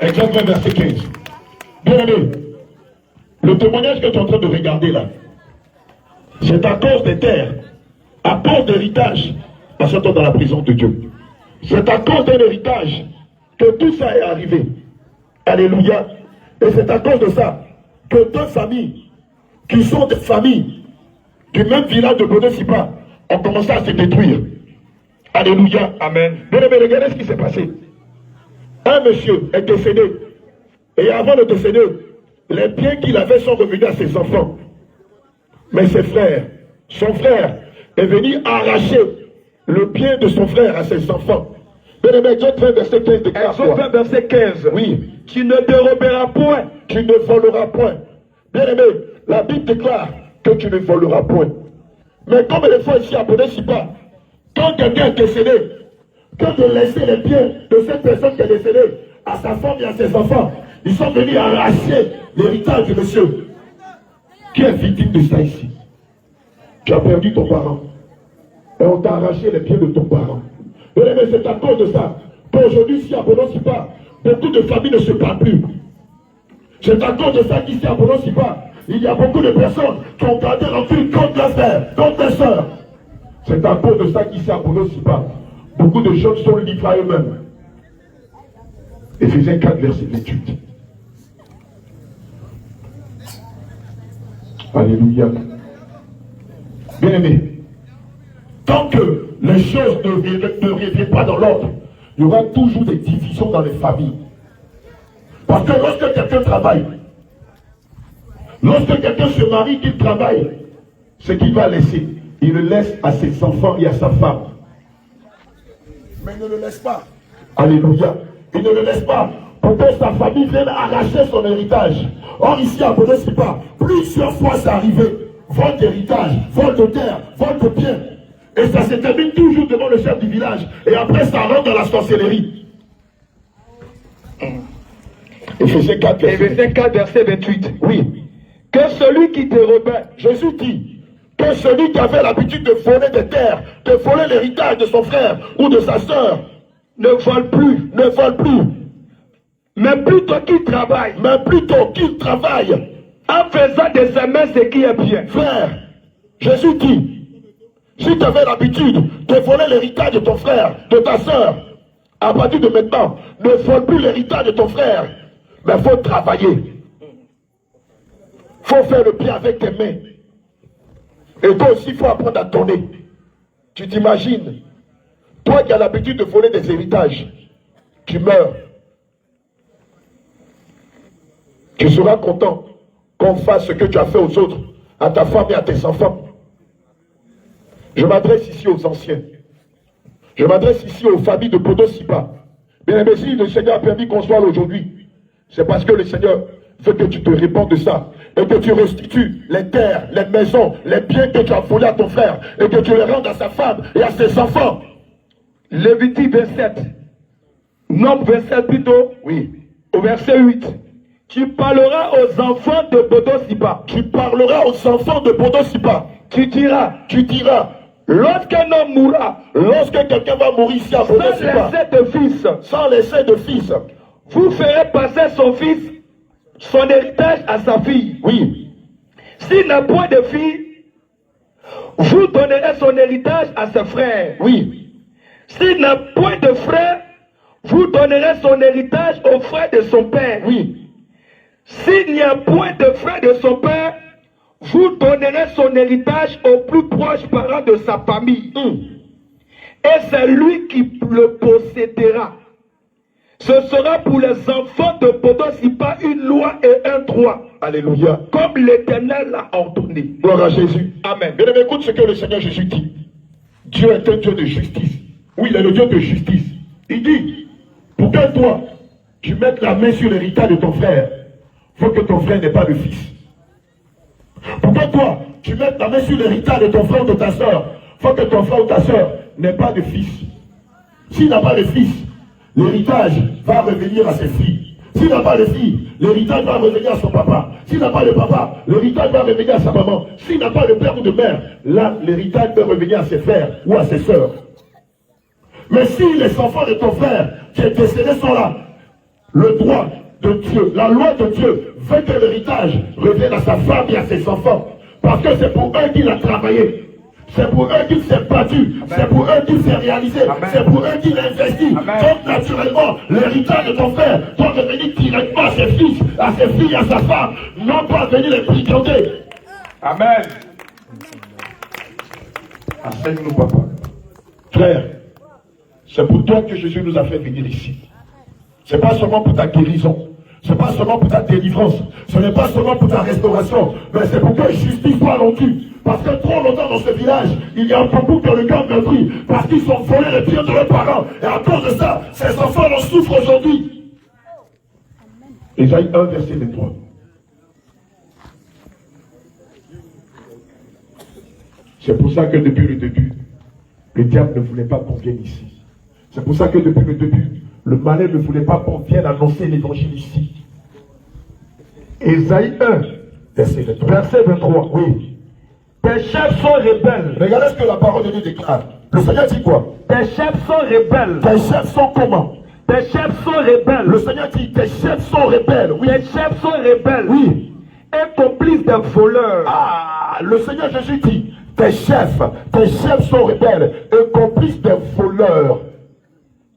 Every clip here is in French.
Exode 20, verset 15. Bien aimé, le témoignage que tu es en train de regarder là, c'est à cause des terres, à cause d'héritage, parce que tu es dans la prison de Dieu. C'est à cause d'un héritage que tout ça est arrivé. Alléluia. Et c'est à cause de ça que deux familles, qui sont des familles du même village de Bodosipa, ont commencé à se détruire. Alléluia. Amen. Bien aimé, regardez ce qui s'est passé. Un monsieur est décédé. Et avant de décéder, les biens qu'il avait sont revenus à ses enfants. Mais ses frères, son frère est venu arracher le bien de son frère à ses enfants. Bien aimé, Exode 20, verset 15 déclare quoi? Exode 20, verset 15. Oui. Tu ne déroberas point. Tu ne voleras point. Bien aimé, la Bible déclare que tu ne voleras point. Mais comme les fois ici à Bodosipa, quand quelqu'un est décédé, que de laisser les biens de cette personne qui est décédée à sa femme et à ses enfants, ils sont venus arracher l'héritage du monsieur. Qui est victime de ça ici? Tu as perdu ton parent. Et on t'a arraché les biens de ton parent. Mais c'est à cause de ça qu'aujourd'hui, ici à Bodosipa, beaucoup de familles ne se parlent plus. C'est à cause de ça qu'ici à Bodosipa, il y a beaucoup de personnes qui ont gardé rancune contre leurs frères, contre leurs sœurs. C'est à cause de ça qu'ici à Bodosipa, beaucoup de jeunes sont livrés à eux-mêmes. Éphésiens 4, verset 28. Alléluia. Bien aimé, tant que les choses ne reviennent pas dans l'ordre, il y aura toujours des divisions dans les familles. Parce que lorsque quelqu'un travaille, lorsque quelqu'un se marie, qu'il travaille, ce qu'il va laisser, il le laisse à ses enfants et à sa femme. Mais il ne le laisse pas. Alléluia. Il ne le laisse pas pour que sa famille vienne arracher son héritage. Or ici à Bodosipa, plusieurs fois c'est arrivé. Vol d'héritage, vol de terre, vol de biens. Et ça se termine toujours devant le chef du village. Et après ça rentre dans la sorcellerie. Éphésiens 4, verset 28. Oui. Que celui qui dérobait, Jésus dit, que celui qui avait l'habitude de voler des terres, de voler l'héritage de son frère ou de sa soeur, ne vole plus. Mais plutôt qu'il travaille. En faisant de ses mains ce qui est bien. Frère, Jésus dit, si tu avais l'habitude de voler l'héritage de ton frère, de ta soeur, à partir de maintenant, ne vole plus l'héritage de ton frère, mais il faut travailler. Il faut faire le bien avec tes mains. Et toi aussi, il faut apprendre à donner. Tu t'imagines, toi qui as l'habitude de voler des héritages, tu meurs. Tu seras content qu'on fasse ce que tu as fait aux autres, à ta femme et à tes enfants. Je m'adresse ici aux anciens. Je m'adresse ici aux familles de Bodosipa. Bien aimé, si le Seigneur a permis qu'on soit là aujourd'hui, c'est parce que le Seigneur veut que tu te répandes de ça. Et que tu restitues les terres, les maisons, les biens que tu as volés à ton frère. Et que tu les rendes à sa femme et à ses enfants. Lévitique 27. Nombre 27 plutôt. Oui. Au verset 8. Tu parleras aux enfants de Bodosipa. Tu parleras aux enfants de Bodosipa. Tu diras. Lorsqu'un homme mourra, lorsque quelqu'un va mourir ici à Bodosipa, sans laisser de fils, vous ferez passer son fils, son héritage à sa fille. Oui. S'il n'a point de fille, vous donnerez son héritage à ses frères. Oui. S'il n'a point de frère, vous donnerez son héritage aux frères de son père. Oui. S'il n'y a point de frère de son père, vous donnerez son héritage aux plus proches parents de sa famille. Et c'est lui qui le possédera. Ce sera pour les enfants de Bodosipa une loi et un droit. Alléluia. Comme l'Éternel l'a ordonné. Gloire à Jésus. Amen. Bien, écoute ce que le Seigneur Jésus dit. Dieu est un Dieu de justice. Oui, il est le Dieu de justice. Il dit, pour que toi, tu mettes la main sur l'héritage de ton frère, il faut que ton frère n'ait pas de fils. Pour que toi, tu mettes la main sur l'héritage de ton frère ou de ta soeur, il faut que ton frère ou ta soeur n'ait pas de fils. S'il n'a pas de fils, l'héritage va revenir à ses filles. S'il n'a pas de fille, l'héritage va revenir à son papa. S'il n'a pas de papa, l'héritage va revenir à sa maman. S'il n'a pas de père ou de mère, là, l'héritage peut revenir à ses frères ou à ses soeurs. Mais si les enfants de ton frère qui est décédé sont là, Le droit de Dieu, la loi de Dieu veut que l'héritage revienne à sa femme et à ses enfants. Parce que c'est pour eux qu'il a travaillé. C'est pour eux qu'il s'est battu. C'est pour eux qu'il s'est réalisé. C'est pour eux qu'il a investi. Donc naturellement, l'héritage de ton frère doit revenir directement à ses fils, à ses filles, à sa femme. Non pas venir les brigonder. Amen. Enseigne-nous, papa. Frère, c'est pour toi que Jésus nous a fait venir ici. Ce n'est pas seulement pour ta guérison. Ce n'est pas seulement pour ta délivrance. Ce n'est pas seulement pour ta restauration. Mais c'est pour que justice soit rendue. Parce que trop longtemps dans ce village, il y a beaucoup qui ont le cœur meurtri. Parce qu'ils sont volés les biens de leurs parents. Et à cause de ça, ces enfants en souffrent aujourd'hui. Ésaïe 1, verset 23. C'est pour ça que depuis le début, le diable ne voulait pas qu'on vienne ici. C'est pour ça que depuis le début, le malin ne voulait pas qu'on vienne annoncer l'évangile ici. Ésaïe 1, verset 23. Verset 23, oui. Tes chefs sont rebelles. Regardez ce que la parole de Dieu déclare. Le Seigneur dit quoi? Tes chefs sont rebelles. Tes chefs sont comment? Tes chefs sont rebelles. Le Seigneur dit, tes chefs sont rebelles. Oui. Tes chefs sont rebelles. Oui. Et complices des voleurs. Ah, le Seigneur Jésus dit, tes chefs sont rebelles et complices des voleurs.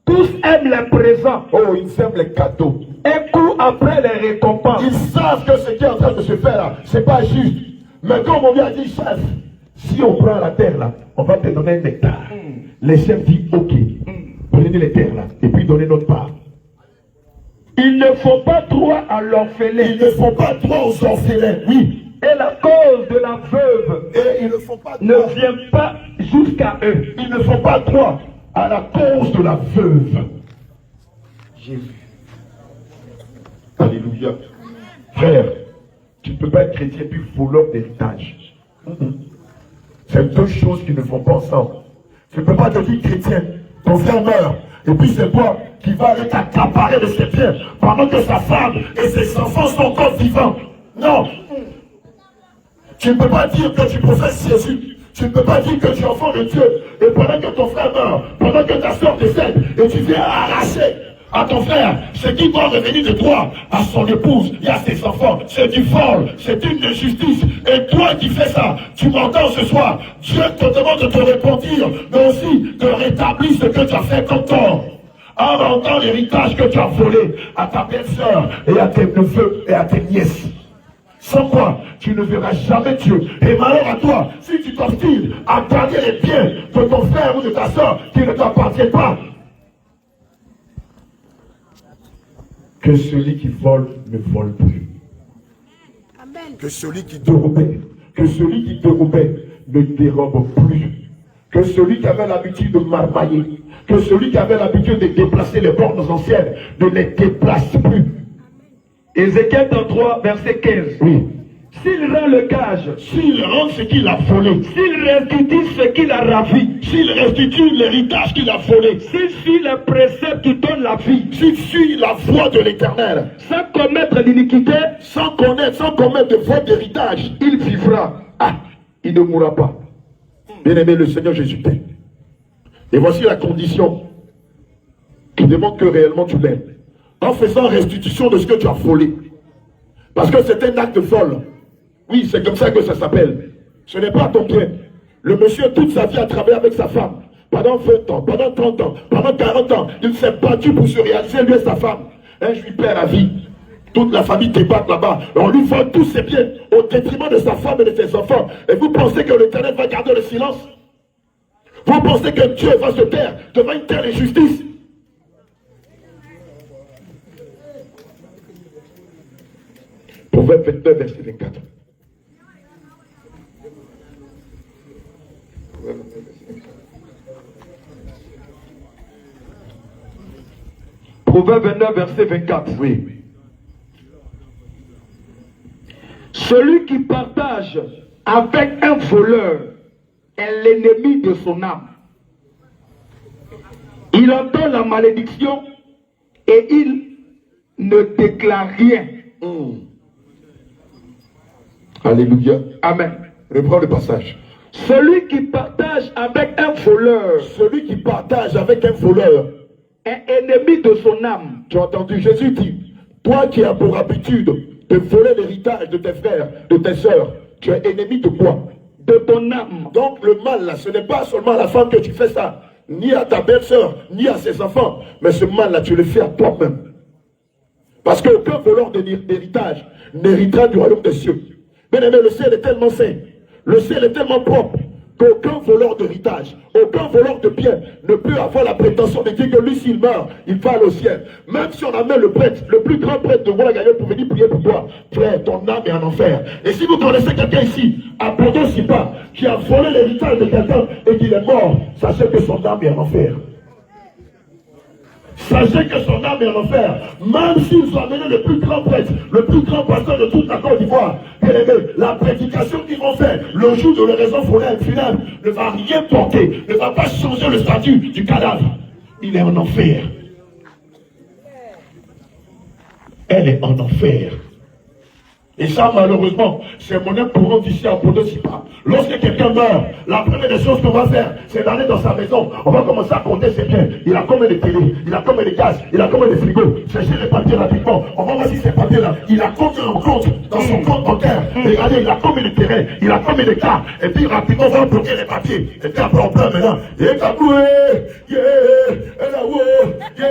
Tous aiment les présents. Oh, ils aiment les cadeaux. Et courent après les récompenses. Ils savent que ce qui est en train de se faire là, c'est pas juste. Mais comme on lui a dit, chef, si on prend la terre là, on va te donner un hectare. Les chefs disent, ok, prenez les terres là, et puis donnez notre part. Il ne faut pas droit à l'orphelin. Ils ne font pas droit aux orphelins, oui. Et la cause de la veuve Et ils ne font pas ne droit. vient pas jusqu'à eux. Ils ne font pas droit à la cause de la veuve. Jésus. Alléluia. Frère, tu ne peux pas être chrétien puis voleur d'héritage. C'est deux choses qui ne vont pas ensemble. Tu ne peux pas devenir chrétien, ton frère meurt, et puis c'est toi qui vas aller t'accaparer de ses biens pendant que sa femme et ses enfants sont encore vivants. Non. Tu ne peux pas dire que tu professes Jésus. Tu ne peux pas dire que tu es enfant de Dieu. Et pendant que ton frère meurt, pendant que ta soeur décède, et tu viens arracher à ton frère ce qui doit revenir de toi à son épouse et à ses enfants. C'est du vol, c'est une injustice. Et toi qui fais ça, tu m'entends ce soir. Dieu te demande de te repentir, mais aussi de rétablir ce que tu as fait comme tort. En rendant l'héritage que tu as volé à ta belle-sœur et à tes neveux et à tes nièces. Sans quoi, tu ne verras jamais Dieu. Et malheur à toi, si tu t'obstines à garder les biens de ton frère ou de ta soeur qui ne t'appartiennent pas. Que celui qui vole ne vole plus. Amen. Que celui qui dérobait, ne dérobe plus. Que celui qui avait l'habitude de marmailler, que celui qui avait l'habitude de déplacer les bornes anciennes, ne les déplace plus. Ézéchiel 33, verset 15. Oui. S'il rend le gage, s'il rend ce qu'il a volé, s'il restitue ce qu'il a ravi, s'il restitue l'héritage qu'il a volé, s'il suit les préceptes qui donnent la vie, s'il suit la voie de l'Éternel, sans commettre l'iniquité, sans commettre de voie d'héritage, il vivra. Ah, il ne mourra pas. Bien-aimé, le Seigneur Jésus t'aime. Et voici la condition qui demande que réellement tu l'aimes. En faisant restitution de ce que tu as volé. Parce que c'est un acte de vol. Oui, c'est comme ça que ça s'appelle. Ce n'est pas ton bien. Le monsieur, toute sa vie, a travaillé avec sa femme. Pendant 20 ans, pendant 30 ans, pendant 40 ans, il s'est battu pour se réaliser, lui et sa femme. Je lui perds la vie. Toute la famille débat là-bas. On lui vole tous ses biens au détriment de sa femme et de ses enfants. Et vous pensez que l'Éternel va garder le silence? Vous pensez que Dieu va se taire devant une telle injustice? Proverbe 29, verset 24. Proverbe 29, verset 24. Oui. Celui qui partage avec un voleur est l'ennemi de son âme. Il entend la malédiction et il ne déclare rien. Alléluia. Amen. Reprends le passage. Celui qui partage avec un voleur. Celui qui partage avec un voleur. est ennemi de son âme. Tu as entendu, Jésus dit, toi qui as pour habitude de voler l'héritage de tes frères, de tes sœurs, tu es ennemi de quoi? De ton âme. Donc le mal là, ce n'est pas seulement à la femme que tu fais ça, ni à ta belle-sœur, ni à ses enfants, mais ce mal là, tu le fais à toi-même. Parce qu'aucun voleur d'héritage n'héritera du royaume des cieux. Bien aimé, le ciel est tellement saint, le ciel est tellement propre, qu'aucun voleur d'héritage, aucun voleur de biens ne peut avoir la prétention de dire que lui, s'il meurt, il va aller au ciel. Même si on amène le prêtre, le plus grand prêtre de Ouagaïol pour venir prier pour toi, frère, ton âme est en enfer. Et si vous connaissez quelqu'un ici, à Bordeaux-Sipa, qui a volé l'héritage de quelqu'un et qu'il est mort, sachez que son âme est en enfer. Sachez que son âme est en enfer. Même s'ils ont amené le plus grand prêtre, le plus grand pasteur de toute la Côte d'Ivoire, la prédication qu'ils vont faire le jour de l'oraison funèbre ne va rien porter, ne va pas changer le statut du cadavre. Il est en enfer. Elle est en enfer. Et ça, malheureusement, c'est monnaie courante ici à Bordeaux-Sipa. Lorsque quelqu'un meurt, la première des choses qu'on va faire, c'est d'aller dans sa maison. On va commencer à compter ses biens. Il a combien de télé, il a combien de gaz, il a combien de frigos. Chercher les papiers rapidement. On va voir si ces papiers-là, il a combien en compte dans son compte bancaire. Regardez, il a combien de terrain, il a combien de cas. Et puis rapidement, on va bloquer les papiers. Et puis après, on pleure maintenant. Et kaboué, yeah, et là-haut, yeah.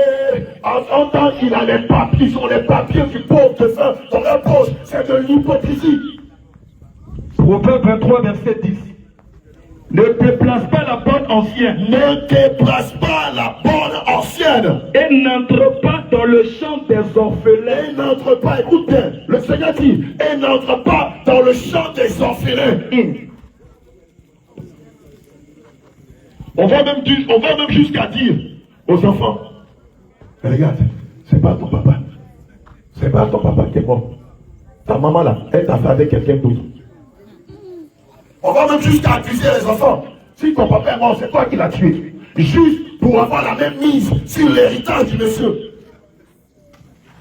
En temps, il a les papiers, ils ont les papiers du pauvre de faim dans la poche. C'est de l'hypocrisie. Proverbe 23, verset 10. Ne déplace pas la bonne ancienne. Ne déplace pas la bonne ancienne. Et n'entre pas dans le champ des orphelins. Et n'entre pas, écoute bien, le Seigneur dit, et n'entre pas dans le champ des orphelins. On va même jusqu'à dire aux enfants, regarde, c'est pas ton papa. C'est pas ton papa qui est mort. Ta maman là, elle t'a fait avec quelqu'un d'autre. On va même jusqu'à accuser les enfants. Si ton papa est mort, c'est toi qui l'as tué. Juste pour avoir la même mise sur l'héritage du monsieur.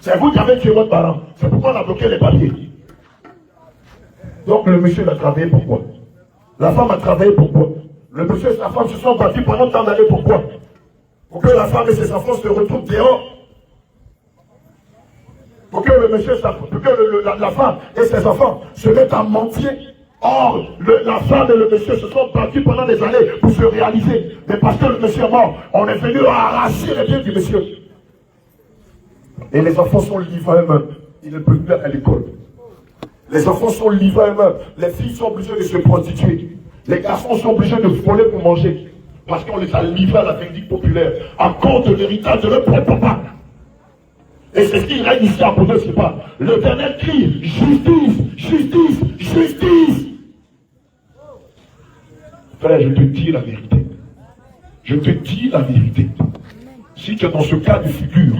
C'est vous qui avez tué votre parent. C'est pourquoi on a bloqué les papiers. Donc le monsieur a travaillé pourquoi? La femme a travaillé pourquoi? Le monsieur et sa femme se sont battus pendant tant d'années pourquoi? Pour que la femme et ses enfants se retrouvent dehors. Pour que le monsieur, pour que la femme et ses enfants se mettent à mentir. Or, la femme et le monsieur se sont battus pendant des années pour se réaliser. Mais parce que le monsieur est mort, on est venu arracher les biens du monsieur. Et les enfants sont livrés eux-mêmes. Ils ne peuvent plus aller à l'école. Les enfants sont livrés eux-mêmes. Les filles sont obligées de se prostituer. Les garçons sont obligés de voler pour manger. Parce qu'on les a livrés à la technique populaire. À cause de l'héritage de leur propre papa. Et c'est ce qui règne ici à Bordeaux-Sipa. L'Éternel crie, justice, justice, justice. Frère, je te dis la vérité. Je te dis la vérité. Si tu es dans ce cas de figure,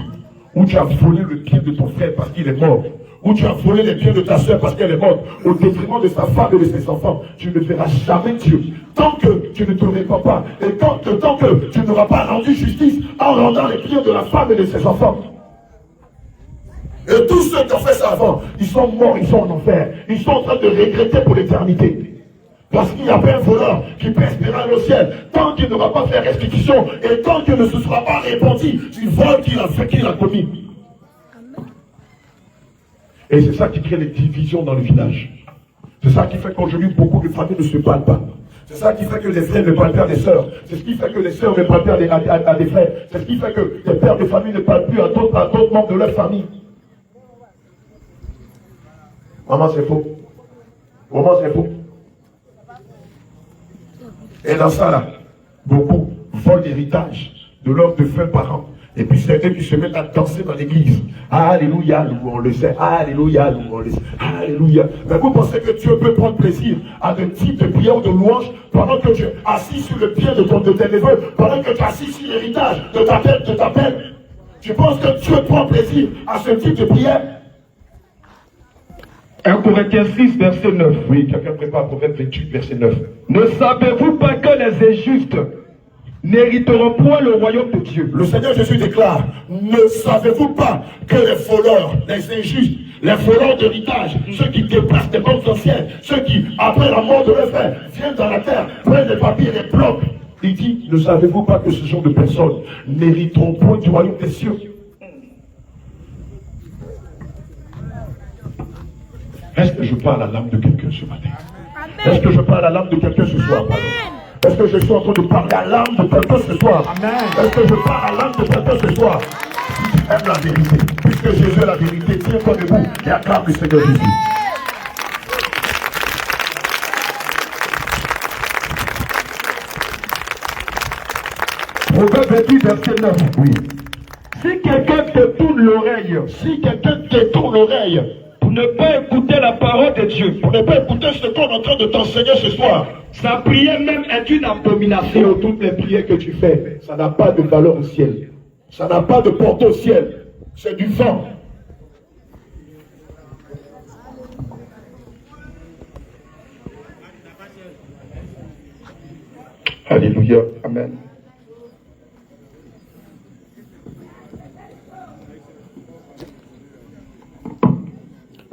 où tu as volé le bien de ton frère parce qu'il est mort, où tu as volé les biens de ta soeur parce qu'elle est morte, au détriment de sa femme et de ses enfants, tu ne verras jamais Dieu. Tant que tu ne te répands pas, et tant que tu n'auras pas rendu justice en rendant les biens de la femme et de ses enfants. Et tous ceux qui ont fait ça avant, ils sont morts, ils sont en enfer. Ils sont en train de regretter pour l'éternité. Parce qu'il n'y a pas un voleur qui peut espérer au ciel. Tant qu'il n'aura pas fait restitution et tant qu'il ne se sera pas répandu du vol qu'il a fait, qu'il a commis. Et c'est ça qui crée les divisions dans le village. C'est ça qui fait qu'aujourd'hui beaucoup de familles ne se parlent pas. C'est ça qui fait que les frères ne parlent pas des sœurs. C'est ce qui fait que les sœurs ne parlent pas à des frères. C'est ce qui fait que les pères de famille ne parlent plus à d'autres membres de leur famille. Maman, c'est faux. Maman, c'est faux. Et dans ça, là, beaucoup volent l'héritage de leurs défunts parents. Et puis c'est eux qui se mettent à danser dans l'église. Alléluia, louons le Seigneur. Alléluia, louons le Seigneur. Alléluia. Mais vous pensez que Dieu peut prendre plaisir à un type de prière ou de louange pendant que tu es assis sur le pied de tes neveux, pendant que tu es assis sur l'héritage de ta peine. Tu penses que Dieu prend plaisir à ce type de prière? 1 Corinthiens 6, verset 9. Oui, quelqu'un prépare Proverbe 28, verset 9. Ne savez-vous pas que les injustes n'hériteront point le royaume de Dieu? Le Seigneur Jésus déclare, ne savez-vous pas que les voleurs, les injustes, les voleurs d'héritage, ceux qui déplacent des banques anciennes, ceux qui, après la mort de leur frère, viennent dans la terre, prennent les papiers, les blocs, Il dit, ne savez-vous pas que ce genre de personnes n'hériteront point du royaume des cieux? Est-ce que je parle à l'âme de quelqu'un ce matin? Est-ce que je parle à l'âme de quelqu'un ce soir? Est-ce que je suis en train de parler à l'âme de quelqu'un ce soir? Est-ce que je parle à l'âme de quelqu'un ce soir? Si tu aimes la vérité, puisque Jésus est la vérité, tiens-toi debout et acclame le Seigneur Jésus. Proverbe 28, verset 9. Oui. Si quelqu'un te tourne l'oreille, Si quelqu'un te tourne l'oreille, pour ne pas écouter la parole de Dieu, pour ne pas écouter ce qu'on est en train de t'enseigner ce soir, sa prière même est une abomination. toutes les prières que tu fais, ça n'a pas de valeur au ciel. Ça n'a pas de portée au ciel. C'est du vent. Alléluia. Amen.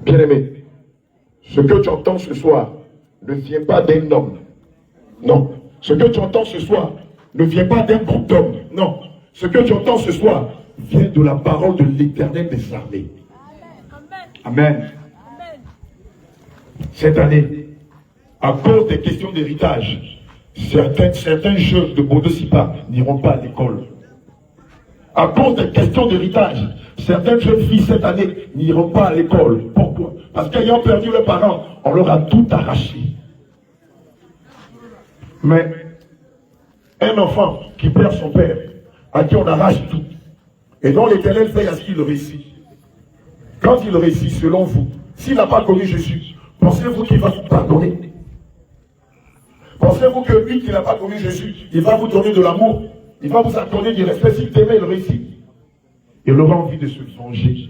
Bien-aimé, ce que tu entends ce soir ne vient pas d'un homme. Non. Ce que tu entends ce soir ne vient pas d'un groupe d'hommes. Non. Ce que tu entends ce soir vient de la parole de l'Éternel des armées. Amen. Cette année, à cause des questions d'héritage, certains jeunes de Bodo-Sipa n'iront pas à l'école. À cause des questions d'héritage, certaines jeunes filles cette année n'iront pas à l'école. Pourquoi? Parce qu'ayant perdu leurs parents, on leur a tout arraché. Mais un enfant qui perd son père, à qui on arrache tout, et dont l'Éternel fait à ce qu'il réussit. Quand il réussit, selon vous, s'il n'a pas connu Jésus, pensez-vous qu'il va vous pardonner? Pensez-vous que lui qui n'a pas connu Jésus, il va vous donner de l'amour? Il va vous accorder du respect s'il t'aimait, il réussit? Il aura envie de se venger.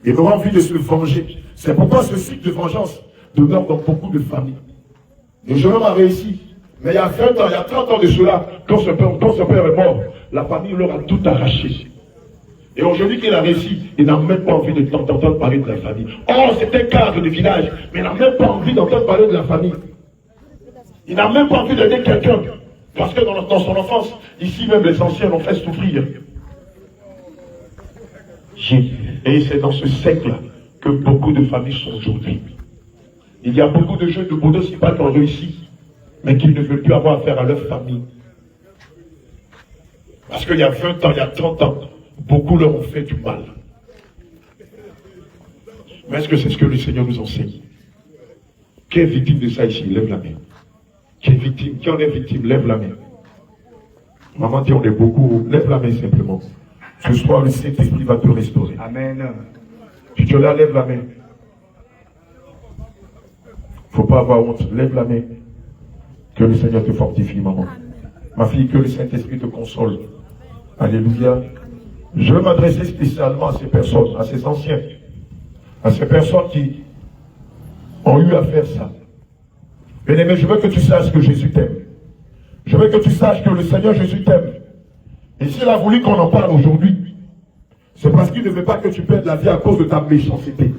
Il aura envie de se venger. C'est pourquoi ce cycle de vengeance demeure dans beaucoup de familles. Le jeune homme a réussi. Mais il y a 20 ans, il y a 30 ans de cela, quand son père est mort, la famille leur a tout arraché. Et aujourd'hui qu'il a réussi, il n'a même pas envie d'entendre parler de la famille. Oh, c'est un cadre de village, mais il n'a même pas envie d'entendre parler de la famille. Il n'a même pas envie d'aider quelqu'un. Parce que dans son enfance, ici même les anciens l'ont fait souffrir. Et c'est dans ce siècle que beaucoup de familles sont aujourd'hui. Il y a beaucoup de jeunes de Bodo-Sipa qui ont réussi, mais qui ne veulent plus avoir affaire à leur famille. Parce qu'il y a 20 ans, il y a 30 ans, beaucoup leur ont fait du mal. Mais est-ce que c'est ce que le Seigneur nous enseigne? Qui est victime de ça ici? Lève la main. Qui est victime? Qui en est victime? Lève la main. Maman dit on est beaucoup. Lève la main simplement. Ce soir, le Saint-Esprit va te restaurer. Amen. Si tu es là, lève la main. Il ne faut pas avoir honte. Lève la main. Que le Seigneur te fortifie, maman. Ma fille, que le Saint-Esprit te console. Alléluia. Je veux m'adresser spécialement à ces personnes, à ces anciens, à ces personnes qui ont eu à faire ça. Bien-aimé, je veux que tu saches que Jésus t'aime. Je veux que tu saches que le Seigneur Jésus t'aime. Et s'il a voulu qu'on en parle aujourd'hui, c'est parce qu'il ne veut pas que tu perdes la vie à cause de ta méchanceté.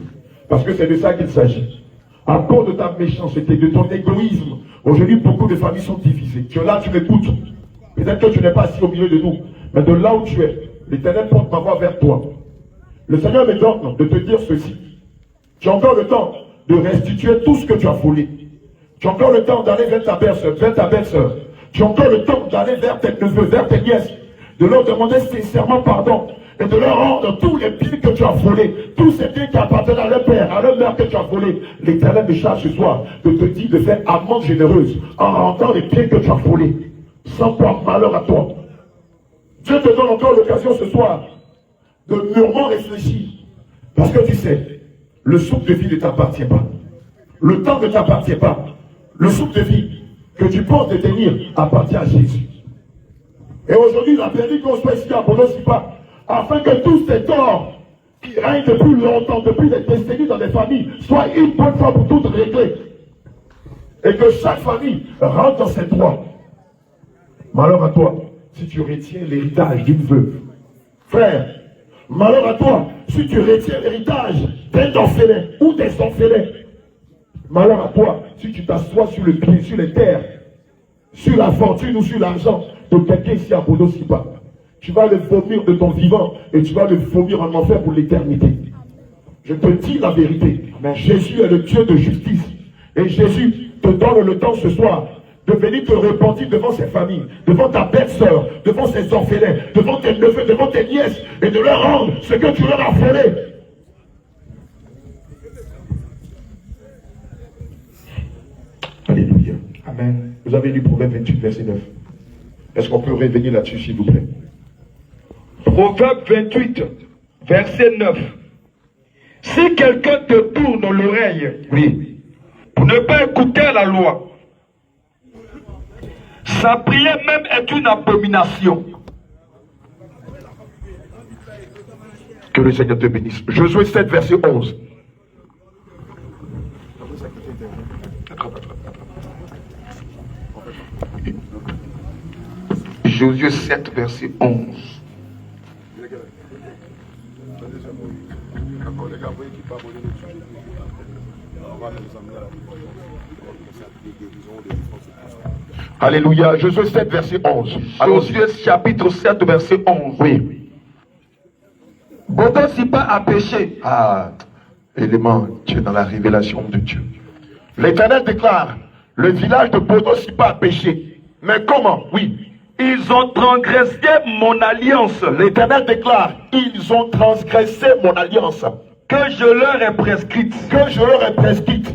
Parce que c'est de ça qu'il s'agit. À cause de ta méchanceté, de ton égoïsme. Aujourd'hui, beaucoup de familles sont divisées. Tu es là, tu m'écoutes. Peut-être que tu n'es pas assis au milieu de nous. Mais de là où tu es, l'Éternel porte ma voix vers toi. Le Seigneur me donne de te dire ceci. Tu as encore le temps de restituer tout ce que tu as volé. Tu as encore le temps d'aller vers ta belle-sœur. Tu as encore le temps d'aller vers tes neveux, vers tes nièces, de leur demander sincèrement pardon et de leur rendre tous les biens que tu as volés, tous ces biens qui appartiennent à leur père, à leur mère que tu as volés. L'Éternel me charge ce soir de te dire de faire amende généreuse en rendant les biens que tu as volés, sans porter malheur à toi. Dieu te donne encore l'occasion ce soir de mûrement réfléchir. Parce que tu sais, le souffle de vie ne t'appartient pas. Le temps ne t'appartient pas. Le souffle de vie que tu penses détenir appartient à Jésus. Et aujourd'hui, il a permis qu'on soit ici à Bodo-Sipa, afin que tous ces torts qui règnent depuis longtemps, depuis des décennies dans les familles, soient une bonne fois pour toutes réglés. Et que chaque famille rentre dans ses droits. Malheur à toi, si tu retiens l'héritage d'une veuve. Frère, malheur à toi, si tu retiens l'héritage d'un orphelin ou des orphelins. Malheur à toi, si tu t'assois sur le pied, sur les terres, sur la fortune ou sur l'argent de quelqu'un ici à Bodo-Sipa, tu vas le vomir de ton vivant et tu vas le vomir en enfer pour l'éternité. Je te dis la vérité. Amen. Jésus est le Dieu de justice. Et Jésus te donne le temps ce soir de venir te repentir devant ses familles, devant ta belle-sœur, devant ses orphelins, devant tes neveux, devant tes nièces, et de leur rendre ce que tu leur as volé. Alléluia. Amen. Vous avez lu Proverbe 28, verset 9. Est-ce qu'on peut revenir là-dessus, s'il vous plaît? Proverbe 28, verset 9. Si quelqu'un te tourne l'oreille, oui, pour ne pas écouter la loi, sa prière même est une abomination. Que le Seigneur te bénisse. Josué 7, verset 11. Josué 7, verset 11. Alléluia. Josué 7, verset 11. Josué chapitre 7, verset 11. Oui. Bodo-Sipa a péché. Ah, élément, tu es dans la révélation de Dieu. L'Éternel déclare, le village de Bodo-Sipa a péché. Mais comment? Oui. Ils ont transgressé mon alliance. L'Éternel déclare, ils ont transgressé mon alliance. Que je leur ai prescrite. Que je leur ai prescrite.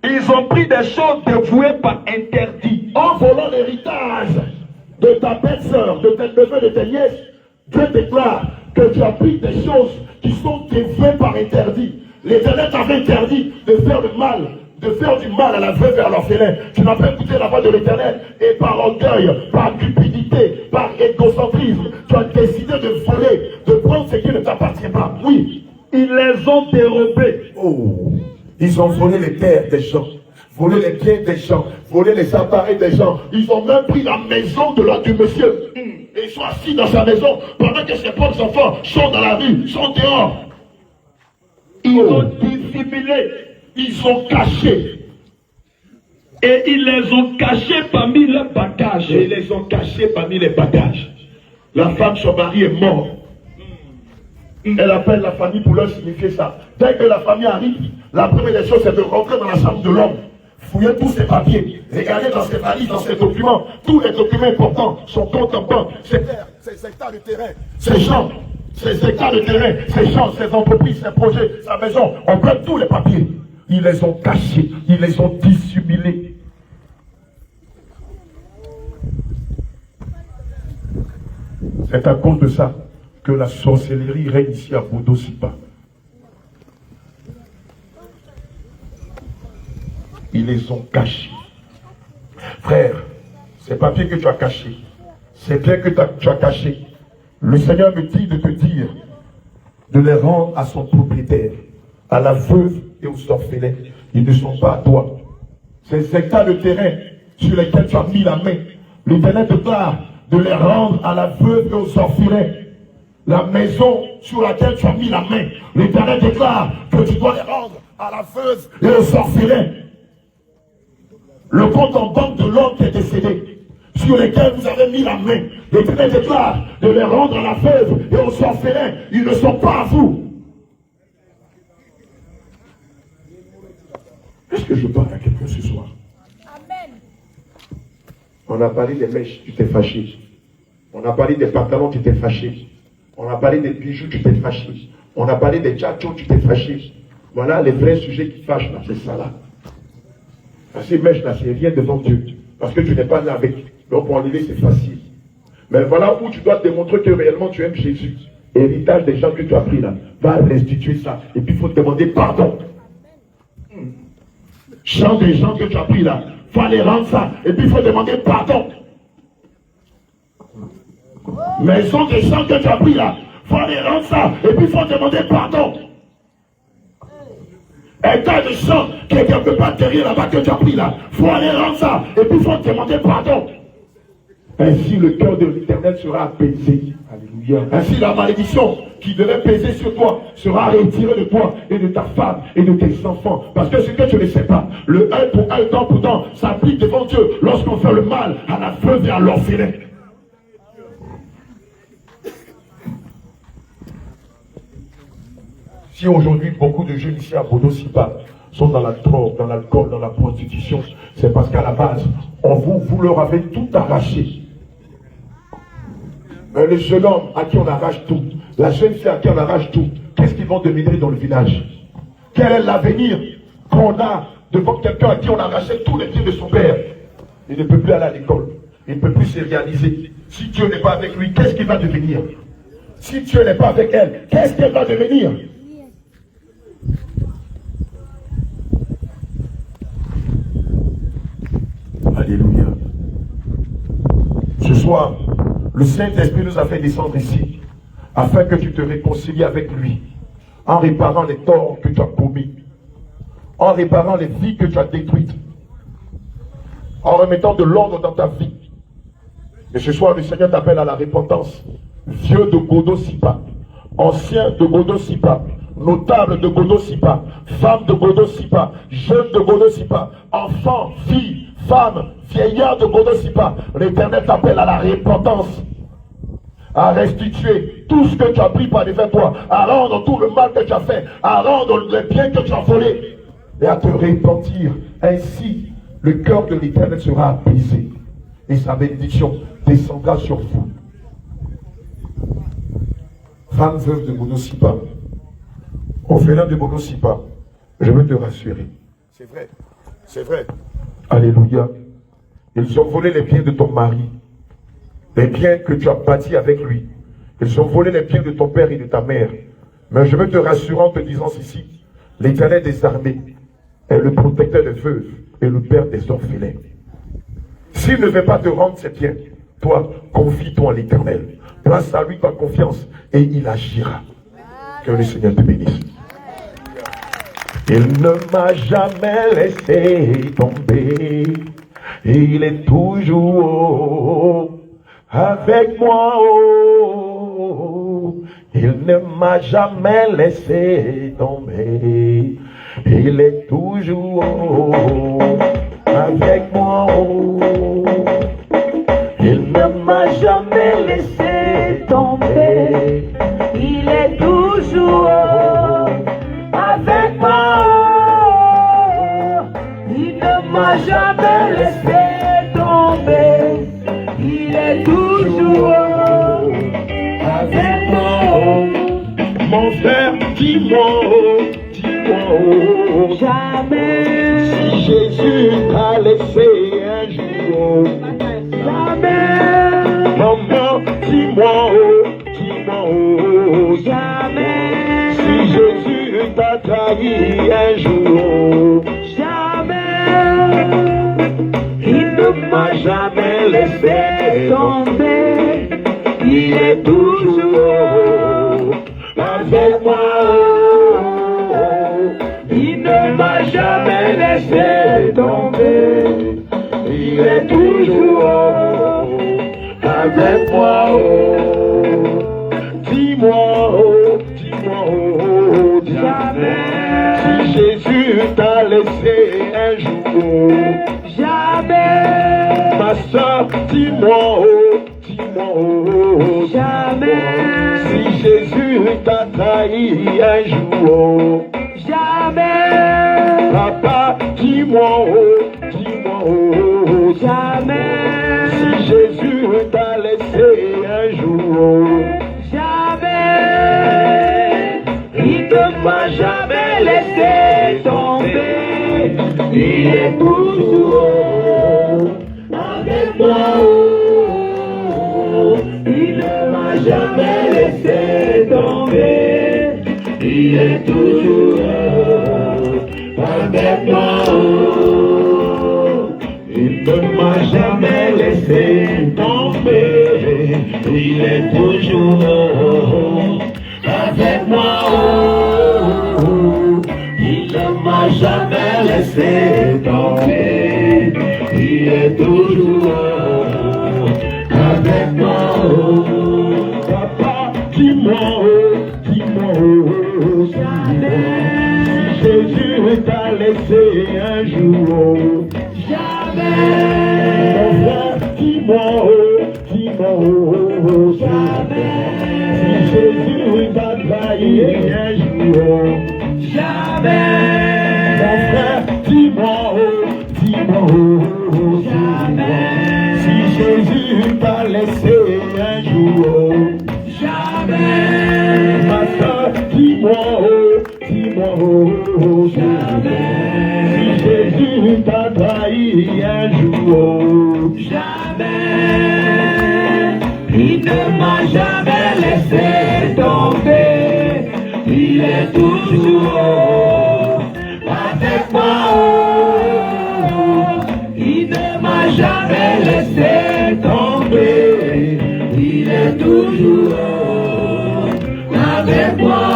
Ils ont pris des choses dévouées par interdit. En volant l'héritage de ta belle-sœur, de tes neveux, de tes nièces, Dieu déclare que tu as pris des choses qui sont dévouées par interdit. L'Éternel t'avait interdit de faire le mal, de faire du mal à la veuve et à l'orphelin. Tu n'as pas écouté la voix de l'Éternel et par orgueil, par cupidité, par égocentrisme, tu as décidé de voler, de prendre ce qui ne t'appartient pas. Oui. Ils les ont dérobés. Oh, ils ont volé les terres des gens, volé les biens des gens, volé les appareils des gens. Ils ont même pris la maison du monsieur. Et ils sont assis dans sa maison pendant que ses propres enfants sont dans la rue, sont dehors. Ils ont dissimulé. Ils ont caché. Et ils les ont cachés parmi leurs bagages. Et ils les ont cachés parmi les bagages. La femme, son mari est mort. Elle appelle la famille pour leur signifier ça. Dès que la famille arrive, la première des choses, c'est de rentrer dans la chambre de l'homme, fouiller tous ses papiers, regarder dans ses valises, dans ses documents. Tous les documents importants, son compte en banque, ses terres, ses hectares de terrain, ses champs, ses hectares de terrain, ses champs, ses entreprises, ses projets, sa maison. On prend tous les papiers. Ils les ont cachés, ils les ont dissimulés. C'est à cause de ça que la sorcellerie règne ici à Bodo-Sipa. Ils les ont cachés. Frère, ces papiers que tu as cachés, ces biens que tu as cachés, le Seigneur me dit de te dire de les rendre à son propriétaire, à la veuve et aux orphelins. Ils ne sont pas à toi. Ces hectares de terrain sur lesquels tu as mis la main, l'Éternel déclare de les rendre à la veuve et aux orphelins. La maison sur laquelle tu as mis la main, l'Éternel déclare que tu dois les rendre à la veuve et aux orphelins. Le compte en banque de l'homme qui est décédé, sur lequel vous avez mis la main, l'Éternel déclare de les rendre à la veuve et aux orphelins. Ils ne sont pas à vous. Est-ce que je parle à quelqu'un ce soir? Amen. On a parlé des mèches, tu t'es fâché. On a parlé des pantalons, tu t'es fâché. On a parlé des bijoux, tu t'es fâché. On a parlé des tchatchos, tu t'es fâché. Voilà les vrais sujets qui fâchent là, c'est ça là. Ces mèches là, c'est rien devant Dieu. Parce que tu n'es pas né avec. Donc pour enlever, c'est facile. Mais voilà où tu dois démontrer que réellement tu aimes Jésus. Héritage des gens que tu as pris là. Va restituer ça. Et puis il faut te demander pardon. Champ des gens que tu as pris là. Il faut aller rendre ça. Et puis il faut demander pardon. Maison des gens que tu as pris là. Il faut aller rendre ça. Et puis il faut demander pardon. État de sang qui est quelque part derrière là-bas que tu as pris là. Il faut aller rendre ça. Et puis il faut demander pardon. Ainsi le cœur de l'Éternel sera apaisé. Alléluia. Ainsi la malédiction qui devait peser sur toi sera retiré de toi et de ta femme et de tes enfants. Parce que ce que tu ne sais pas, le 1 pour 1, temps pour temps, s'applique devant Dieu lorsqu'on fait le mal à la veuve et à l'orphelin. Si aujourd'hui beaucoup de jeunes ici à Bodo-Sipa sont dans la drogue, dans l'alcool, dans la prostitution, c'est parce qu'à la base, vous leur avez tout arraché. Mais le jeune homme à qui on arrache tout, la jeune fille à qui on arrache tout, qu'est-ce qu'ils vont devenir dans le village? Quel est l'avenir qu'on a devant quelqu'un à qui on a arraché tous les biens de son père? Il ne peut plus aller à l'école, il ne peut plus se réaliser. Si Dieu n'est pas avec lui, qu'est-ce qu'il va devenir? Si Dieu n'est pas avec elle, qu'est-ce qu'elle va devenir? Alléluia. Ce soir, le Saint-Esprit nous a fait descendre ici afin que tu te réconcilies avec lui en réparant les torts que tu as commis, en réparant les vies que tu as détruites, en remettant de l'ordre dans ta vie. Et ce soir, le Seigneur t'appelle à la repentance. Vieux de Bodo-Sipa, ancien de Bodo-Sipa, notable de Bodo-Sipa, femme de Bodo-Sipa, jeune de Bodo-Sipa, enfant, fille, femme, vieillard de Bodo-Sipa, l'Éternel t'appelle à la repentance, à restituer tout ce que tu as pris par devant toi, à rendre tout le mal que tu as fait, à rendre les biens que tu as volés, et à te repentir. Ainsi, le cœur de l'Éternel sera apaisé, et sa bénédiction descendra sur vous. Femme veuve de Bodo-Sipa, orphelin de Bodo-Sipa, je veux te rassurer. C'est vrai, c'est vrai. Alléluia. Ils ont volé les biens de ton mari, les biens que tu as bâtis avec lui. Ils ont volé les biens de ton père et de ta mère. Mais je veux te rassurer en te disant ceci, l'Éternel des armées est le protecteur des veuves et le père des orphelins. S'il ne veut pas te rendre ces biens, toi, confie-toi à l'Éternel. Place à lui ta confiance et il agira. Que le Seigneur te bénisse. Il ne m'a jamais laissé tomber. Il est toujours avec moi. Il ne m'a jamais laissé tomber. Il est toujours avec moi. Il ne m'a jamais laissé tomber. Il est toujours avec moi. Il ne m'a jamais laissé tomber. Il est toujours avec moi. Mon frère, dis-moi, dis-moi, jamais. Si Jésus t'a laissé un jour, jamais. Maman, dis-moi, dis-moi, jamais. Si Jésus t'a trahi un jour, jamais. Il ne m'a jamais laissé tomber. Il est toujours avec moi. Il ne m'a jamais laissé tomber. Il est toujours avec moi. Dis-moi, dis-moi, jamais. Si Jésus t'a laissé un jour, jamais. Ma soeur, dis-moi, dis-moi, jamais. Si Jésus t'a trahi un jour, jamais. Papa, dis-moi, dis-moi, jamais. Si Jésus t'a laissé un jour, jamais. Il ne m'a jamais laissé tomber. Il est toujours avec moi. Il ne m'a jamais laissé tomber. Il est toujours avec moi. Il ne m'a jamais laissé tomber. Il est toujours avec moi. Il ne m'a jamais laissé tomber. Il est toujours avec moi. Papa, dis-moi. Si Jésus t'a laissé un jour, jamais. Mon frère, dis-moi, jamais. Si Jésus t'a trahi un jour, jamais. Mon frère, dis-moi, jamais. Si Jésus t'a laissé un jour, jamais. Ma soeur, dis-moi, jamais. Si Jésus t'a trahi un jour, jamais. Il ne m'a jamais laissé tomber. Il est toujours avec moi. Il ne m'a jamais laissé tomber. Il est toujours avec moi.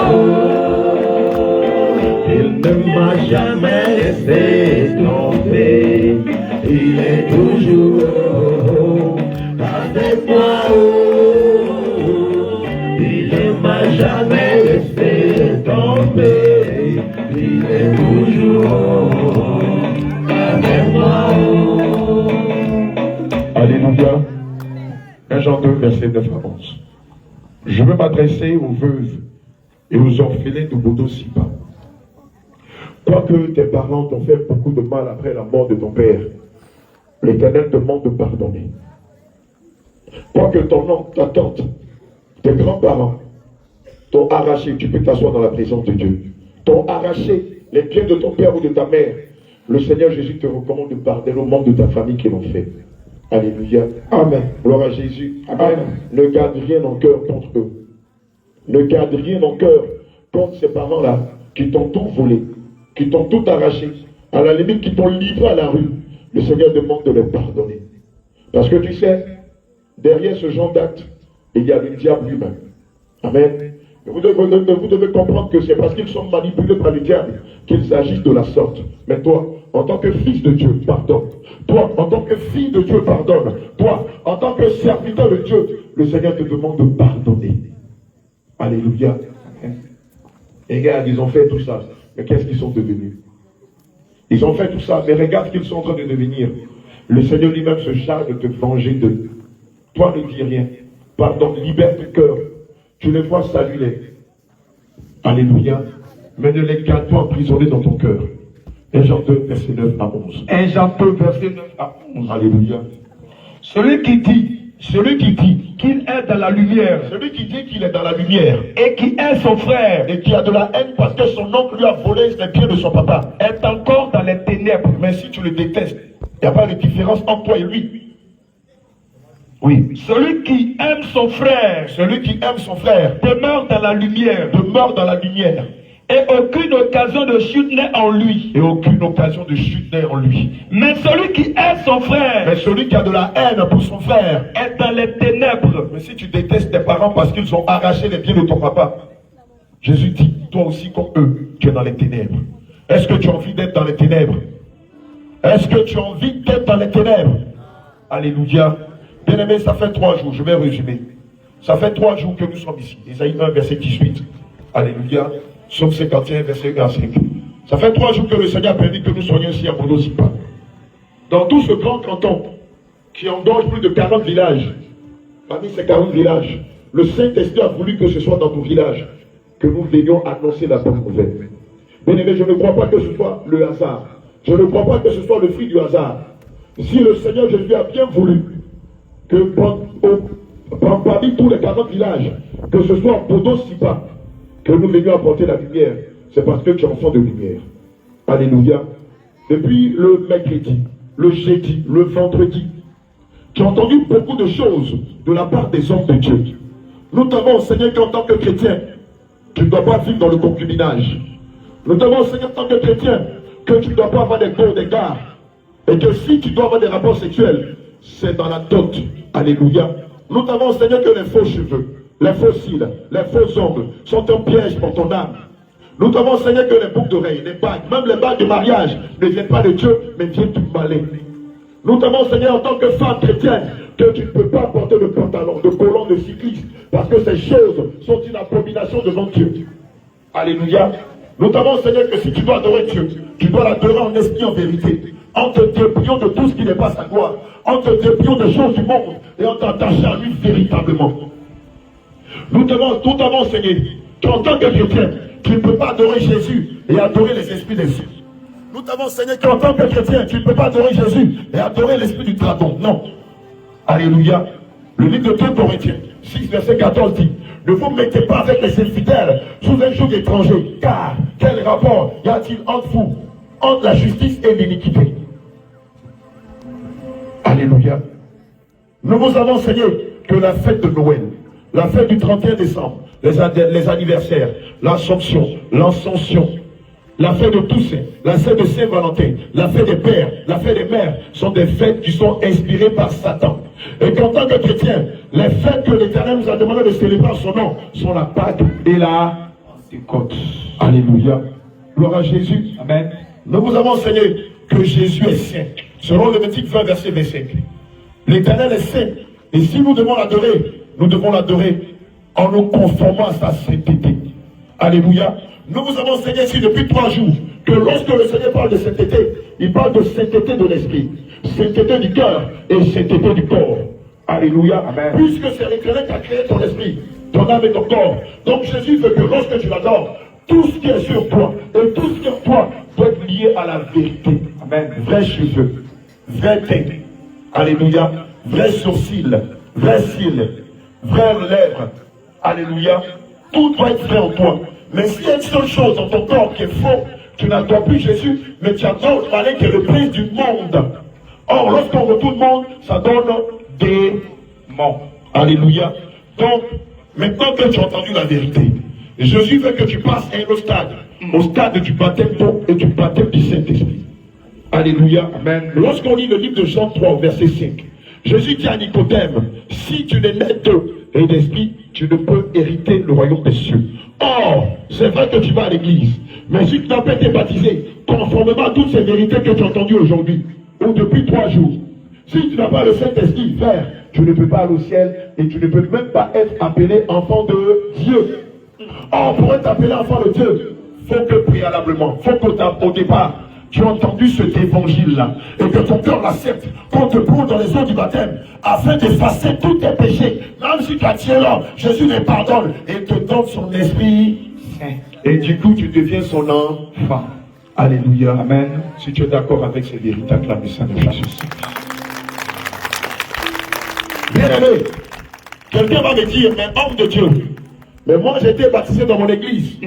Il ne m'a jamais laissé tomber. Il est toujours avec moi. Il ne m'a jamais laissé tomber. Il est toujours avec moi. Alléluia. 1 Jean 2, verset 9 à 11. Je veux m'adresser aux veuves et aux orphelins de Bodo-Sipa. Quoique tes parents t'ont fait beaucoup de mal après la mort de ton père, l'Éternel te demande de pardonner. Quoique ton oncle, ta tante, tes grands-parents t'ont arraché, tu peux t'asseoir dans la présence de Dieu, t'ont arraché les biens de ton père ou de ta mère, le Seigneur Jésus te recommande de pardonner aux membres de ta famille qui l'ont fait. Alléluia. Amen. Gloire à Jésus. Amen. Ne garde rien en cœur contre eux. Ne garde rien en cœur contre ces parents-là qui t'ont tout volé, qui t'ont tout arraché, à la limite qui t'ont livré à la rue. Le Seigneur demande de les pardonner. Parce que tu sais, derrière ce genre d'acte, il y a le diable lui-même. Amen. Vous devez comprendre que c'est parce qu'ils sont manipulés par le diable qu'ils agissent de la sorte. Mais toi, en tant que fils de Dieu, pardonne. Toi, en tant que fille de Dieu, pardonne. Toi, en tant que serviteur de Dieu, le Seigneur te demande de pardonner. Alléluia. Et regarde, ils ont fait tout ça. Mais qu'est-ce qu'ils sont devenus? Ils ont fait tout ça, mais regarde ce qu'ils sont en train de devenir. Le Seigneur lui-même se charge de te venger d'eux. Toi, ne dis rien. Pardonne, libère ton cœur. Tu les vois, salue-les. Alléluia. Mais ne les garde pas emprisonnés dans ton cœur. 1 Jean 2, verset 9 à 11. 1 Jean 2, verset 9 à 11. Alléluia. Celui qui dit qu'il est dans la lumière, celui qui dit qu'il est dans la lumière, et qui est son frère, et qui a de la haine parce que son oncle lui a volé les biens de son papa, est encore dans les ténèbres. Mais si tu le détestes, il n'y a pas de différence entre toi et lui. Oui. Celui qui aime son frère, demeure dans la lumière. Et aucune occasion de chute n'est en lui. Mais celui qui est son frère, mais celui qui a de la haine pour son frère, est dans les ténèbres. Mais si tu détestes tes parents parce qu'ils ont arraché les biens de ton papa, Jésus dit, toi aussi comme eux, tu es dans les ténèbres. Est-ce que tu as envie d'être dans les ténèbres? Alléluia. Bien-aimé, ça fait 3 jours, je vais résumer. Ça fait 3 jours que nous sommes ici. Isaïe 1, verset 18. Alléluia. Psaume 51, verset 1 à 5. Ça fait 3 jours que le Seigneur a permis que nous soyons ici à Bodo-Sipa. Dans tout ce grand canton, qui engorge plus de 40 villages, parmi ces 40 villages, le Saint-Esprit a voulu que ce soit dans ton village que nous venions annoncer la bonne nouvelle. Bien-aimé, je ne crois pas que ce soit le hasard. Je ne crois pas que ce soit le fruit du hasard. Si le Seigneur Jésus a bien voulu que parmi tous les 40 villages, que ce soit Bodo-Sipa, que nous venions apporter la lumière, c'est parce que tu es enfant de lumière. Alléluia. Depuis le mercredi, le jeudi, le vendredi, tu as entendu beaucoup de choses de la part des hommes de Dieu. Nous t'avons enseigné qu'en tant que chrétien, tu ne dois pas vivre dans le concubinage. Nous t'avons enseigné en tant que chrétien que tu ne dois pas avoir des cours d'égards. Et que si tu dois avoir des rapports sexuels, c'est dans la dot. Alléluia. Nous t'avons enseigné que les faux cheveux, les faux cils, les faux ongles sont un piège pour ton âme. Nous t'avons enseigné que les boucles d'oreilles, les bagues, même les bagues de mariage ne viennent pas de Dieu, mais viennent du malin. Nous t'avons enseigné en tant que femme chrétienne que tu ne peux pas porter de pantalon, de collant, de cycliste, parce que ces choses sont une abomination devant Dieu. Alléluia. Nous t'avons enseigné que si tu dois adorer Dieu, tu dois l'adorer en esprit, en vérité. En te dépliant de tout ce qui n'est pas sa gloire. En te dépliant des choses du monde. Et en t'attachant à lui véritablement. Nous t'avons enseigné qu'en tant que chrétien, tu ne peux pas adorer Jésus et adorer les esprits des cieux. Nous t'avons enseigné qu'en tant que chrétien, tu ne peux pas adorer Jésus et adorer l'esprit du dragon. Non. Alléluia. Le livre de 2 Corinthiens 6, verset 14 dit: ne vous mettez pas avec les infidèles sous un joug étranger, car quel rapport y a-t-il entre vous, entre la justice et l'iniquité? Alléluia. Nous vous avons enseigné que la fête de Noël, la fête du 31 décembre, les anniversaires, l'Assomption, l'Ascension, la fête de Toussaint, la fête de Saint-Valentin, la fête des pères, la fête des mères sont des fêtes qui sont inspirées par Satan. Et qu'en tant que chrétien, les fêtes que l'Éternel nous a demandé de célébrer en son nom sont la Pâque et la Pentecôte. Alléluia. Gloire à Jésus. Amen. Nous vous avons enseigné que Jésus est saint. Selon Lévitique 20, verset 25. L'Éternel est saint. Et si nous devons l'adorer, nous devons l'adorer en nous conformant à sa sainteté. Alléluia. Nous vous avons enseigné ici depuis 3 jours que lorsque le Seigneur parle de sainteté, il parle de sainteté de l'esprit, sainteté du cœur et sainteté du corps. Alléluia. Amen. Puisque c'est l'Éternel qui a créé ton esprit, ton âme et ton corps. Donc Jésus veut que lorsque tu l'adores, tout ce qui est sur toi et tout ce qui est en toi doit être lié à la vérité. Amen. Vrais cheveux, vrai teint. Alléluia. Vrais sourcils, vrais cils, vraies lèvres. Alléluia. Tout doit être vrai en toi. Mais s'il y a une seule chose dans ton corps qui est faux, tu n'adores plus Jésus, mais tu adores le malin qui est le prince du monde. Or, lorsqu'on retourne le monde, ça donne des démons. Alléluia. Donc, maintenant que tu as entendu la vérité, Jésus veut que tu passes à un autre stade, au stade du baptême d'eau et du baptême du Saint-Esprit. Alléluia. Amen. Lorsqu'on lit le livre de Jean 3, verset 5, Jésus dit à Nicodème: si tu n'es né d'eau et d'esprit, tu ne peux hériter le royaume des cieux. Or, c'est vrai que tu vas à l'église, mais si tu n'as pas été baptisé, conformément à toutes ces vérités que tu as entendues aujourd'hui, ou depuis 3 jours, si tu n'as pas le Saint-Esprit, frère, tu ne peux pas aller au ciel et tu ne peux même pas être appelé enfant de Dieu. Or, pour être appelé enfant de Dieu, il faut que préalablement, il faut qu'au départ, tu as entendu cet évangile-là et que ton cœur l'accepte, qu'on te plonge dans les eaux du baptême afin d'effacer tous tes péchés. Même si tu as tué l'homme, Jésus les pardonne et te donne son esprit saint. Et du coup, tu deviens son enfant. Alléluia. Amen. Si tu es d'accord avec ces vérités, acclame le Saint de Jésus. Bien aimé, quelqu'un va me dire: mais homme de Dieu, mais moi j'ai été baptisé dans mon église.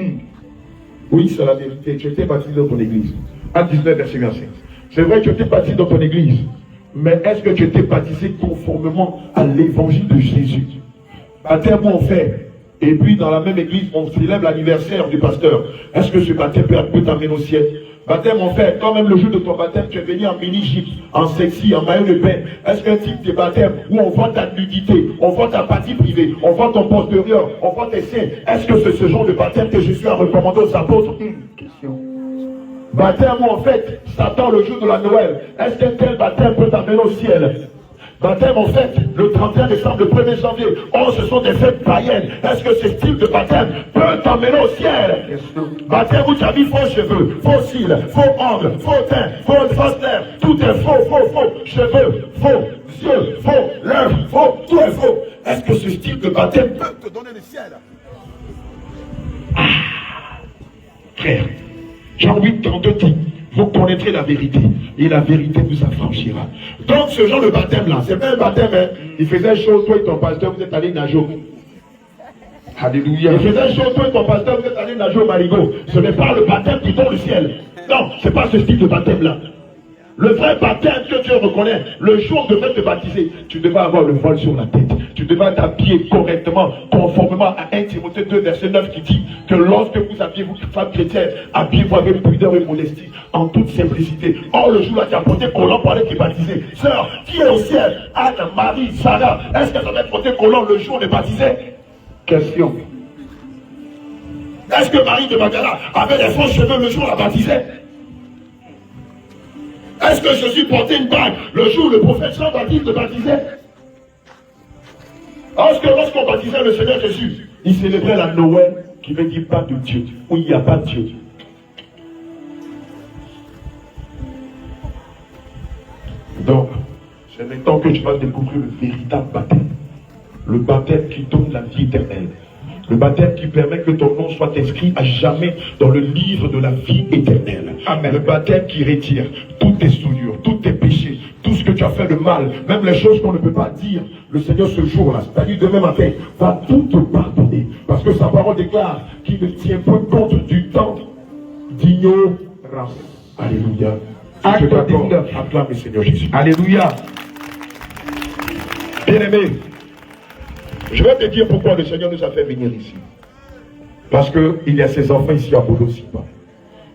Oui, c'est la vérité. Tu as été baptisé dans ton église. Acte 19, verset 25. C'est vrai que tu as été baptisé dans ton église. Mais est-ce que tu as été baptisé conformément à l'évangile de Jésus? Baptême on fait. Et puis dans la même église, on célèbre l'anniversaire du pasteur. Est-ce que ce baptême peut t'amener au ciel? Baptême on fait. Quand même le jour de ton baptême, tu es venu en mini-gypse, en sexy, en maillot de bain. Est-ce qu'un type de baptême où on voit ta nudité, on voit ta partie privée, on voit ton postérieur, on voit tes seins, est-ce que c'est ce genre de baptême que Jésus a recommandé aux apôtres? Question. Baptême où en fait, Satan le jour de la Noël, est-ce qu'un tel baptême peut t'amener au ciel? Baptême en fait, le 31 décembre, le 1er janvier, oh ce sont des fêtes païennes. Est-ce que ce style de baptême peut t'emmener au ciel? Baptême où tu as mis faux cheveux, faux cils, faux ongles, faux teint, fausse lèvres, tout est faux, cheveux, faux, yeux, faux, lèvres, faux, tout est faux. Est-ce que ce style de baptême peut te donner le ciel? Frère, Jean 8, 32 dit: vous connaîtrez la vérité, et la vérité vous affranchira. Donc ce genre de baptême-là, c'est pas un baptême, hein. Il faisait chaud, toi et ton pasteur, vous êtes allés nager. Alléluia. Il faisait chaud, toi et ton pasteur, vous êtes allés nager au marigot. Ce n'est pas le baptême qui donne le ciel. Non, c'est pas ce style de baptême-là. Le vrai baptême que Dieu reconnaît, le jour où tu devais te baptiser, tu devais avoir le voile sur la tête. Tu devais t'habiller correctement, conformément à 1 Timothée 2, verset 9 qui dit que lorsque vous habillez vous, femme chrétienne, habillez-vous avec pudeur et modestie, en toute simplicité. Or, le jour-là, tu as porté collant pour aller te baptiser. Sœur, qui est au ciel? Anne, Marie, Sarah, est-ce qu'elles avaient porté collant le jour de baptiser? Question. Est-ce que Marie de Magdala avait des faux cheveux le jour où la baptisait? Est-ce que Jésus portait une bague le jour où le prophète Jean-Baptiste le baptisait? Parce que lorsqu'on baptisait le Seigneur Jésus, il célébrait la Noël qui veut dire pas de Dieu, où il n'y a pas de Dieu. Donc, c'est maintenant que tu vas découvrir le véritable baptême. Le baptême qui donne la vie éternelle. Le baptême qui permet que ton nom soit inscrit à jamais dans le livre de la vie éternelle. Amen. Le baptême qui retire toutes tes souillures, tous tes péchés, tout ce que tu as fait de mal, même les choses qu'on ne peut pas dire. Le Seigneur ce jour-là, c'est-à-dire demain matin, va tout te pardonner. Parce que sa parole déclare qu'il ne tient pas compte du temps d'ignorance. Alléluia. Acte 19. Acclame le Seigneur Jésus. Alléluia. Bien-aimé, je vais te dire pourquoi le Seigneur nous a fait venir ici. Parce qu'il y a ses enfants ici à Bodo-Sipa.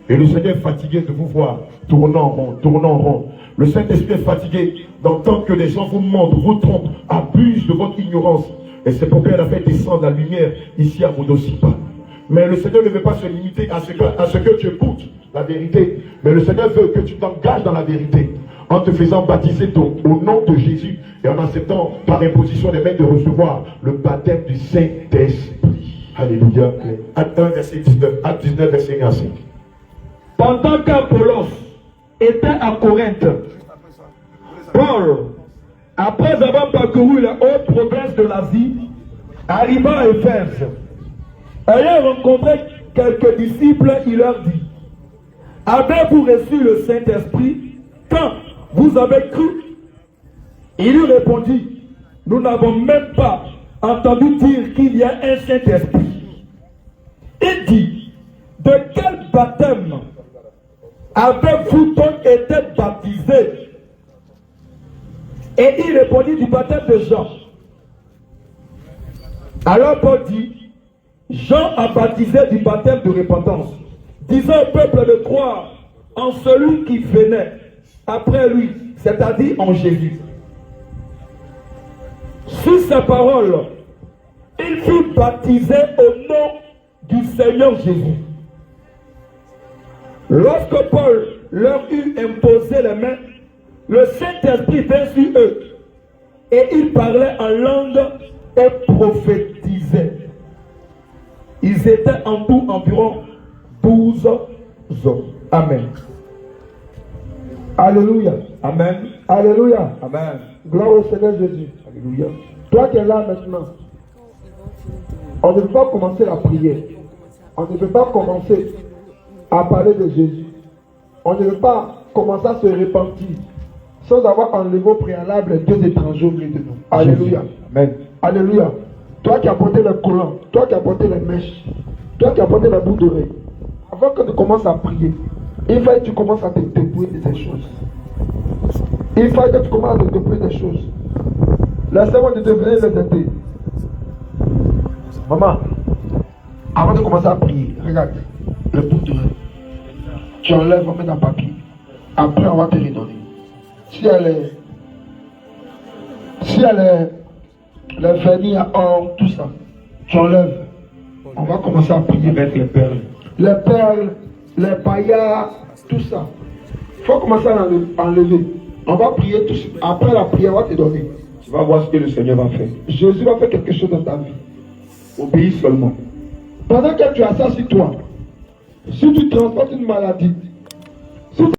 Et le Seigneur est fatigué de vous voir tournant en rond, tournant en rond. Le Saint-Esprit est fatigué d'entendre que les gens vous mentent, vous trompent, abusent de votre ignorance. Et c'est pourquoi il a fait descendre la lumière ici à Bodo-Sipa. Mais le Seigneur ne veut pas se limiter à ce que tu écoutes la vérité. Mais le Seigneur veut que tu t'engages dans la vérité. En te faisant baptiser au nom de Jésus et en acceptant par imposition des mains de recevoir le baptême du Saint-Esprit. Alléluia. Acte 1, verset 19, Acte 19, verset 1 à 5. Pendant qu'Apollos était à Corinthe, Paul, après avoir parcouru les hautes provinces de l'Asie, arriva à Éphèse. Ayant rencontré quelques disciples, il leur dit: avez-vous reçu le Saint-Esprit quand vous avez cru? Il lui répondit: nous n'avons même pas entendu dire qu'il y a un Saint-Esprit. Il dit: de quel baptême avez-vous donc été baptisé? Et il répondit: du baptême de Jean. Alors Paul dit: Jean a baptisé du baptême de repentance, disant au peuple de croire en celui qui venait après lui, c'est-à-dire en Jésus. Sur sa parole, il fut baptisé au nom du Seigneur Jésus. Lorsque Paul leur eut imposé les mains, le Saint-Esprit vint sur eux et ils parlaient en langue et prophétisaient. Ils étaient en tout environ 12 hommes. Amen. Alléluia. Amen. Alléluia. Amen. Gloire au Seigneur Jésus. Alléluia. Toi qui es là maintenant, on ne peut pas commencer la prière. On ne peut pas commencer à parler de Jésus. On ne peut pas commencer à se repentir sans avoir enlevé au préalable les 2 étrangers au milieu de nous. Alléluia. Amen. Alléluia. Toi qui as porté le collant, toi qui as porté les mèches, toi qui as porté la boucle d'oreille, avant que tu commences à prier, il faut que tu commences à te dépouiller de ces choses. Il faut que tu commences à te dépouiller des choses. Laissez-moi de devenir les aider. Maman, avant de commencer à prier, regarde, le boucle d'oreille. Tu enlèves, on met dans le papier. Après, on va te redonner. Si elle est le vernis à or, tout ça, tu enlèves. On va commencer à prier avec les perles. Les perles, les paillards, tout ça. Il faut commencer à enlever. On va prier tout ça. Après la prière, on va te donner. Tu vas voir ce que le Seigneur va faire. Jésus va faire quelque chose dans ta vie. Obéis seulement. Pendant que tu as ça sur toi, si tu transportes une maladie,